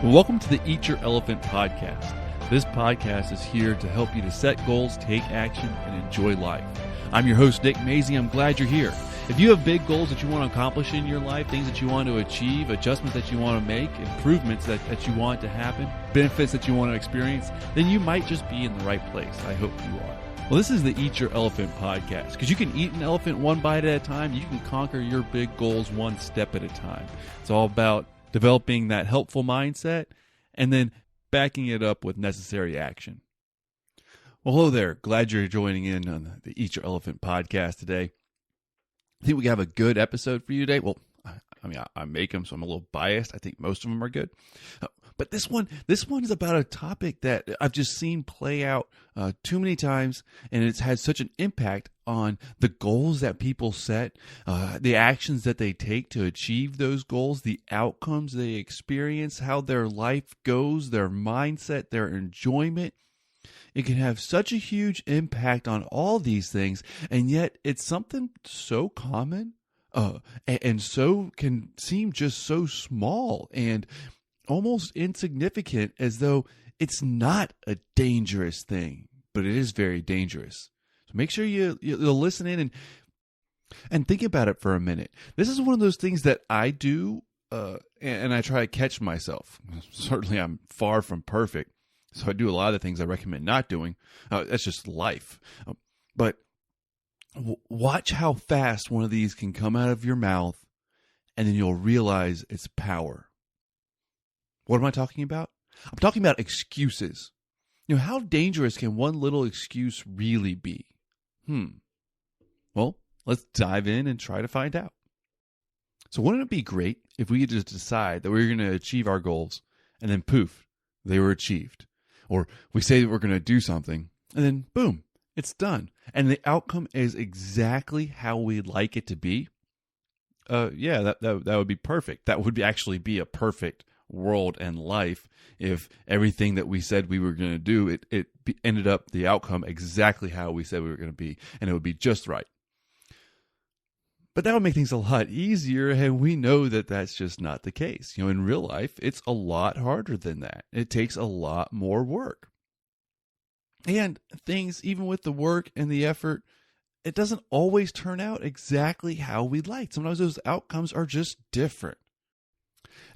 Welcome to the Eat Your Elephant podcast. This podcast is here to help you to set goals, take action, and enjoy life. I'm your host, Nick Maisie. I'm glad you're here. If you have big goals that you want to accomplish in your life, things that you want to achieve, adjustments that you want to make, improvements that you want to happen, benefits that you want to experience, then you might just be in the right place. I hope you are. Well, this is the Eat Your Elephant podcast, because you can eat an elephant one bite at a time. You can conquer your big goals one step at a time. It's all about developing that helpful mindset and then backing it up with necessary action. Well, hello there. Glad you're joining in on the Eat Your Elephant podcast today. I think we have a good episode for you today. Well, I make them, so I'm a little biased. I think most of them are good. But this one is about a topic that I've just seen play out too many times, and it's had such an impact on the goals that people set, the actions that they take to achieve those goals, the outcomes they experience, how their life goes, their mindset, their enjoyment. It can have such a huge impact on all these things, and yet it's something so common and so can seem just so small and almost insignificant, as though it's not a dangerous thing, but it is very dangerous. So make sure you'll listen in and think about it for a minute. This is one of those things that I do, and I try to catch myself. Certainly I'm far from perfect, so I do a lot of the things I recommend not doing. That's just life. But watch how fast one of these can come out of your mouth, and then you'll realize its power. What am I talking about? I'm talking about excuses. How dangerous can one little excuse really be? Well, let's dive in and try to find out. So wouldn't it be great if we could just decide that we're going to achieve our goals, and then poof, they were achieved? Or we say that we're going to do something, and then boom, it's done. And the outcome is exactly how we'd like it to be. That would be perfect. That would actually be a perfect world and life if everything that we said we were going to do, it ended up the outcome exactly how we said we were going to be, and it would be just right. But that would make things a lot easier, and we know that that's just not the case. In real life, it's a lot harder than that. It takes a lot more work. And things, even with the work and the effort, it doesn't always turn out exactly how we'd like. Sometimes those outcomes are just different.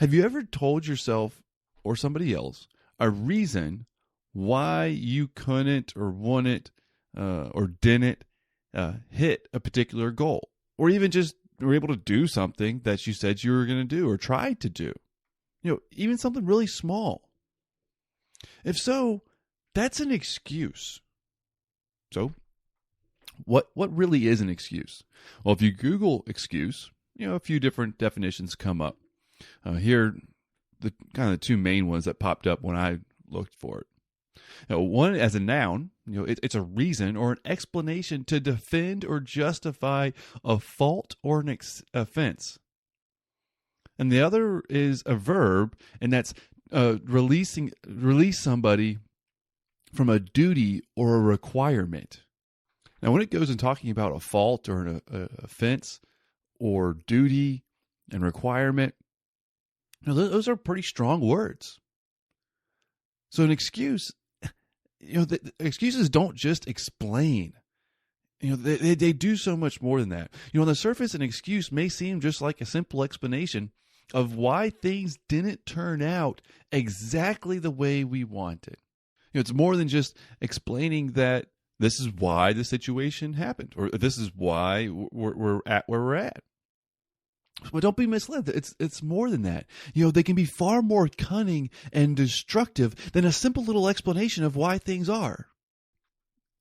Have you ever told yourself or somebody else a reason why you couldn't or wouldn't or didn't hit a particular goal? Or even just were able to do something that you said you were going to do or tried to do? Even something really small. If so, that's an excuse. So, what really is an excuse? Well, if you Google excuse, a few different definitions come up. Here, the kind of the two main ones that popped up when I looked for it. One, as a noun, it's a reason or an explanation to defend or justify a fault or an offense. And the other is a verb, and that's release somebody from a duty or a requirement. Now, when it goes in talking about a fault or an offense or duty and requirement, those are pretty strong words. So an excuse, the excuses don't just explain. They do so much more than that. On the surface, an excuse may seem just like a simple explanation of why things didn't turn out exactly the way we wanted. It's more than just explaining that this is why the situation happened, or this is why we're at where we're at. But don't be misled. It's more than that. They can be far more cunning and destructive than a simple little explanation of why things are.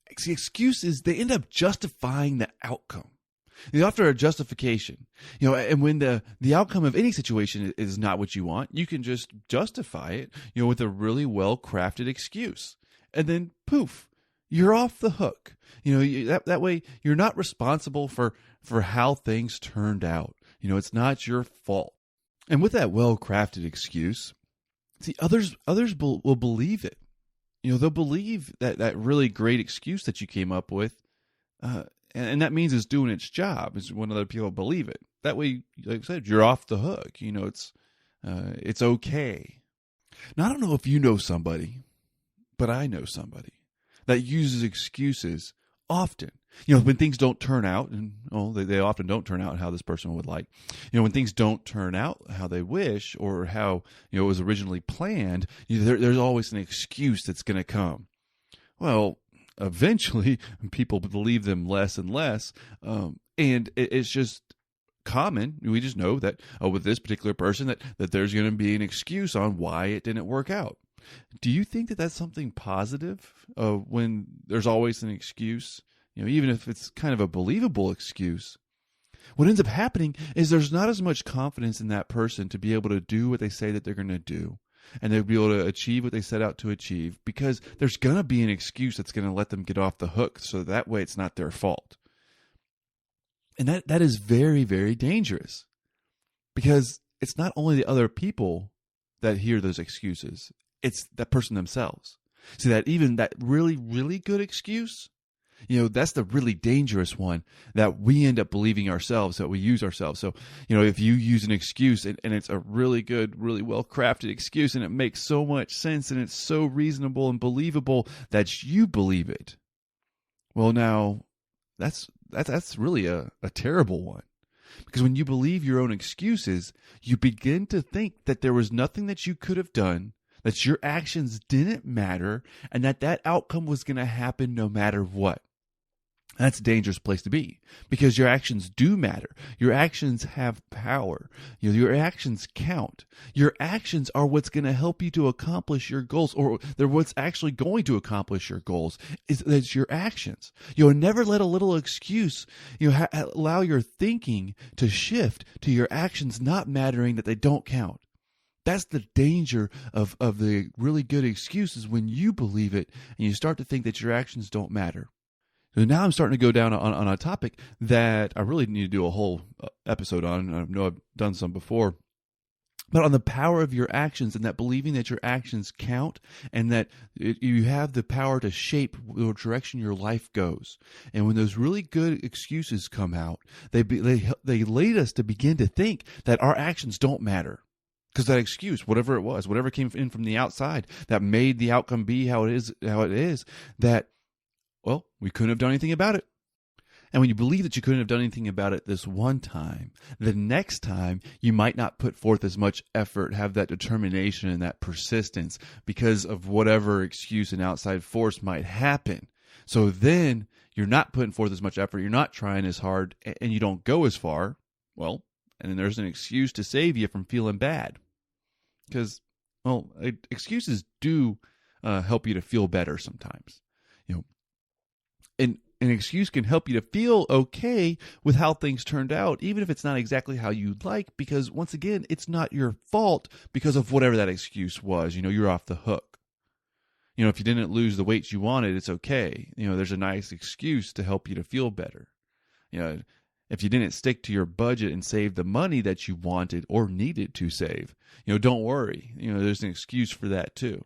Excuses, they end up justifying the outcome. After a justification, and when the outcome of any situation is not what you want, you can just justify it, with a really well-crafted excuse. And then poof, you're off the hook. That way you're not responsible for how things turned out. It's not your fault. And with that well-crafted excuse, see, others will believe it. They'll believe that really great excuse that you came up with, and that means it's doing its job, is when other people believe it. That way, like I said, you're off the hook. It's okay. Now, I don't know if you know somebody, but I know somebody that uses excuses often. When things don't turn out, and they often don't turn out how this person would like. When things don't turn out how they wish or how it was originally planned, there's always an excuse that's going to come. Well, eventually, people believe them less and less, and it's just common. We just know that with this particular person that there's going to be an excuse on why it didn't work out. Do you think that that's something positive when there's always an excuse? Even if it's kind of a believable excuse, what ends up happening is there's not as much confidence in that person to be able to do what they say that they're going to do, and they'll be able to achieve what they set out to achieve because there's going to be an excuse that's going to let them get off the hook, so that way it's not their fault. And that is very, very dangerous because it's not only the other people that hear those excuses, it's that person themselves. See, that even that really, really good excuse, that's the really dangerous one that we end up believing ourselves, that we use ourselves. So, if you use an excuse and it's a really good, really well-crafted excuse and it makes so much sense and it's so reasonable and believable that you believe it, well, now that's really a terrible one. Because when you believe your own excuses, you begin to think that there was nothing that you could have done, that your actions didn't matter, and that outcome was going to happen no matter what. That's a dangerous place to be because your actions do matter. Your actions have power. Your actions count. Your actions are what's going to help you to accomplish your goals, or they're what's actually going to accomplish your goals. It's your actions. Never let a little excuse allow your thinking to shift to your actions not mattering, that they don't count. That's the danger of the really good excuses when you believe it and you start to think that your actions don't matter. So now I'm starting to go down on a topic that I really need to do a whole episode on. I know I've done some before. But on the power of your actions, and that believing that your actions count and that you have the power to shape the direction your life goes. And when those really good excuses come out, they lead us to begin to think that our actions don't matter. Because that excuse, whatever it was, whatever came in from the outside that made the outcome be how it is, that, well, we couldn't have done anything about it. And when you believe that you couldn't have done anything about it this one time, the next time you might not put forth as much effort, have that determination and that persistence because of whatever excuse and outside force might happen. So then you're not putting forth as much effort, you're not trying as hard, and you don't go as far. Well, and then there's an excuse to save you from feeling bad. Because, excuses do help you to feel better sometimes. And an excuse can help you to feel okay with how things turned out, even if it's not exactly how you'd like, because once again, it's not your fault because of whatever that excuse was. You're off the hook. If you didn't lose the weight you wanted, it's okay. There's a nice excuse to help you to feel better. If you didn't stick to your budget and save the money that you wanted or needed to save, don't worry. There's an excuse for that too.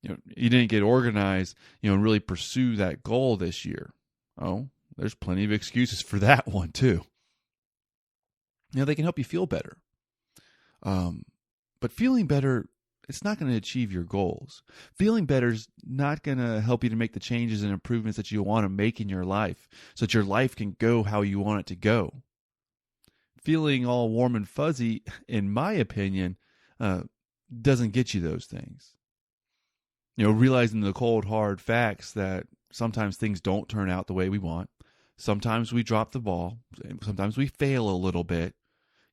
You didn't get organized, and really pursue that goal this year. Oh, there's plenty of excuses for that one too. They can help you feel better. But feeling better, it's not going to achieve your goals. Feeling better is not going to help you to make the changes and improvements that you want to make in your life so that your life can go how you want it to go. Feeling all warm and fuzzy, in my opinion, doesn't get you those things. Realizing the cold, hard facts that sometimes things don't turn out the way we want. Sometimes we drop the ball. Sometimes we fail a little bit,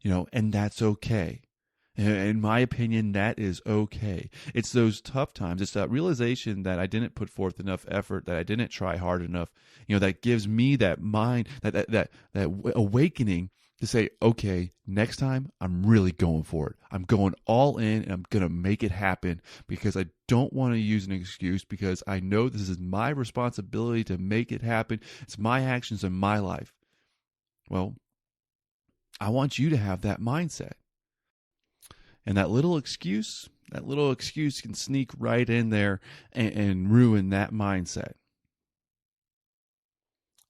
and that's okay. In my opinion, that is okay. It's those tough times. It's that realization that I didn't put forth enough effort, that I didn't try hard enough, that gives me that mind, that awakening to say, okay, next time I'm really going for it. I'm going all in and I'm going to make it happen because I don't want to use an excuse because I know this is my responsibility to make it happen. It's my actions in my life. Well, I want you to have that mindset. And that little excuse can sneak right in there and ruin that mindset.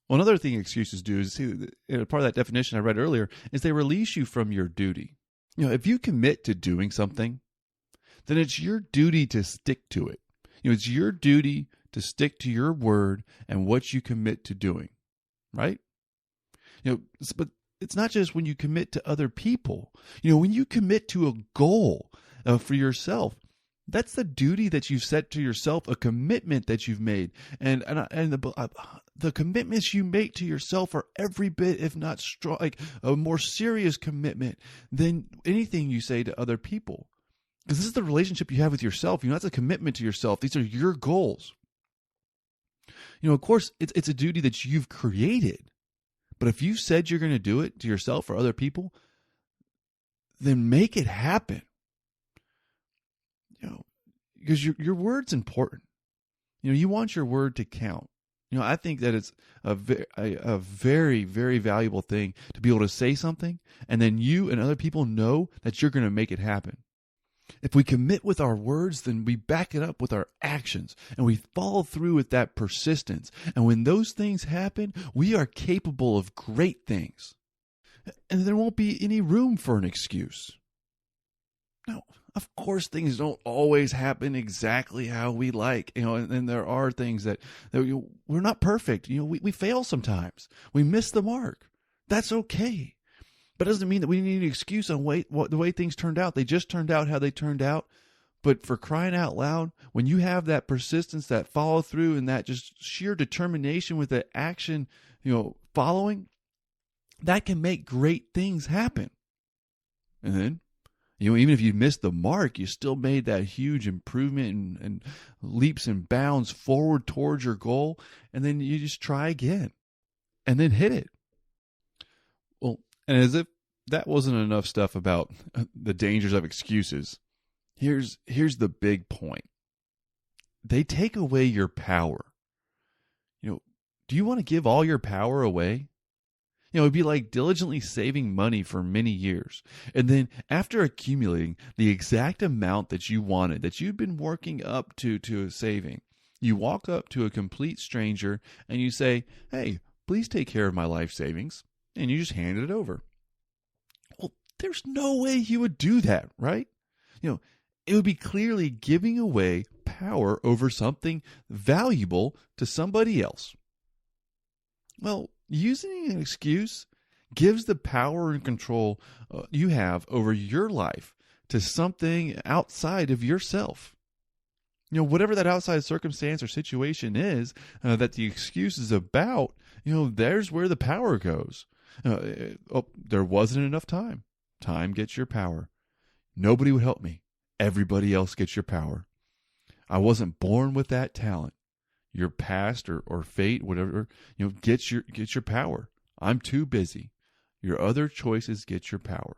Well, another thing excuses do is, part of that definition I read earlier, is they release you from your duty. If you commit to doing something, then it's your duty to stick to it. It's your duty to stick to your word and what you commit to doing, right? But it's not just when you commit to other people. When you commit to a goal for yourself, that's the duty that you've set to yourself, a commitment that you've made. And the commitments you make to yourself are every bit, if not strong, like a more serious commitment than anything you say to other people. Because this is the relationship you have with yourself. That's a commitment to yourself. These are your goals. Of course, it's a duty that you've created. But if you said you're going to do it to yourself or other people, then make it happen. Because your word's important. You want your word to count. I think that it's a very, very valuable thing to be able to say something and then you and other people know that you're going to make it happen. If we commit with our words, then we back it up with our actions and we follow through with that persistence. And when those things happen, we are capable of great things. And there won't be any room for an excuse. Now, of course, things don't always happen exactly how we like, and there are things that we're not perfect. We fail sometimes. We miss the mark. That's okay. But it doesn't mean that we need an excuse on the way things turned out. They just turned out how they turned out. But for crying out loud, when you have that persistence, that follow through, and that just sheer determination with the action, following, that can make great things happen. And then, even if you missed the mark, you still made that huge improvement and leaps and bounds forward towards your goal. And then you just try again and then hit it. Well, and as if that wasn't enough stuff about the dangers of excuses, here's the big point. They take away your power. Do you want to give all your power away? It'd be like diligently saving money for many years. And then after accumulating the exact amount that you wanted, that you've been working up to saving, you walk up to a complete stranger and you say, "Hey, please take care of my life savings." And you just hand it over. Well, there's no way you would do that, right? It would be clearly giving away power over something valuable to somebody else. Well, using an excuse gives the power and control you have over your life to something outside of yourself. Whatever that outside circumstance or situation is that the excuse is about, there's where the power goes. There wasn't enough time. Time gets your power. Nobody would help me. Everybody else gets your power. I wasn't born with that talent. Your past or fate, whatever, gets your power. I'm too busy. Your other choices get your power.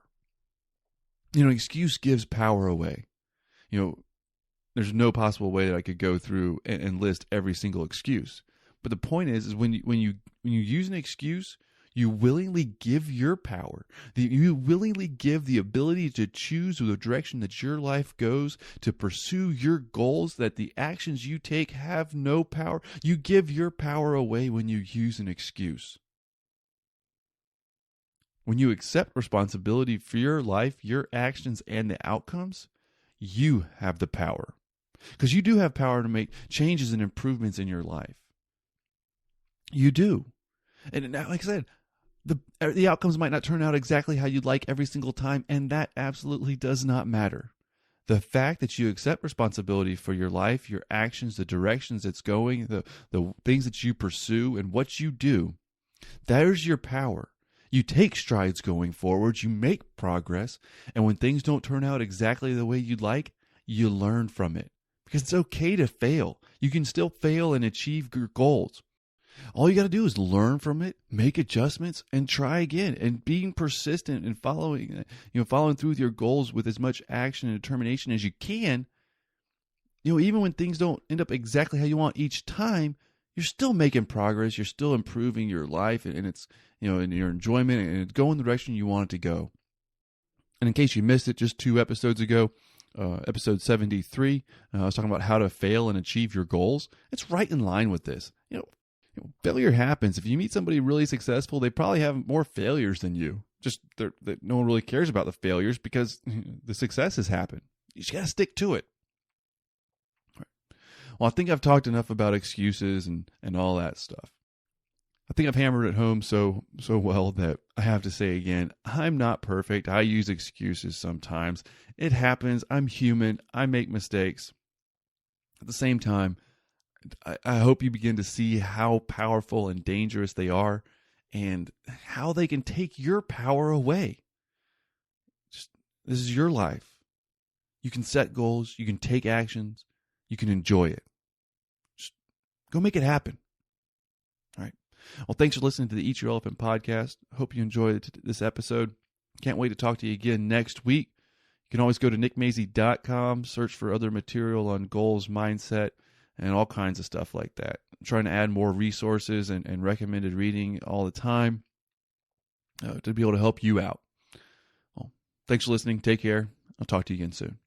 Excuse gives power away. There's no possible way that I could go through and list every single excuse. But the point is when you use an excuse, you willingly give your power. You willingly give the ability to choose the direction that your life goes, to pursue your goals, that the actions you take have no power. You give your power away when you use an excuse. When you accept responsibility for your life, your actions, and the outcomes, you have the power. Because you do have power to make changes and improvements in your life. You do. And like I said, the outcomes might not turn out exactly how you'd like every single time, and that absolutely does not matter. The fact that you accept responsibility for your life, your actions, the directions it's going, the things that you pursue, and what you do, there's your power. You take strides going forward, you make progress, and when things don't turn out exactly the way you'd like, you learn from it. Because it's okay to fail. You can still fail and achieve your goals. All you got to do is learn from it, make adjustments, and try again. And being persistent and following through with your goals with as much action and determination as you can. Even when things don't end up exactly how you want each time, you're still making progress. You're still improving your life, and it's and your enjoyment, and it's going the direction you want it to go. And in case you missed it, just 2 episodes ago, episode 73, I was talking about how to fail and achieve your goals. It's right in line with this. Failure happens. If you meet somebody really successful, they probably have more failures than you. Just that no one really cares about the failures because the successes happen. just got to stick to it. Well, I think I've talked enough about excuses and all that stuff. I think I've hammered it home so well that I have to say again, I'm not perfect. I use excuses sometimes. It happens. I'm human. I make mistakes. At the same time, I hope you begin to see how powerful and dangerous they are and how they can take your power away. This is your life. You can set goals. You can take actions. You can enjoy it. Just go make it happen. All right. Well, thanks for listening to the Eat Your Elephant podcast. Hope you enjoyed this episode. Can't wait to talk to you again next week. You can always go to nickmazy.com, search for other material on goals, mindset, and all kinds of stuff like that. I'm trying to add more resources and recommended reading all the time to be able to help you out. Well, thanks for listening. Take care. I'll talk to you again soon.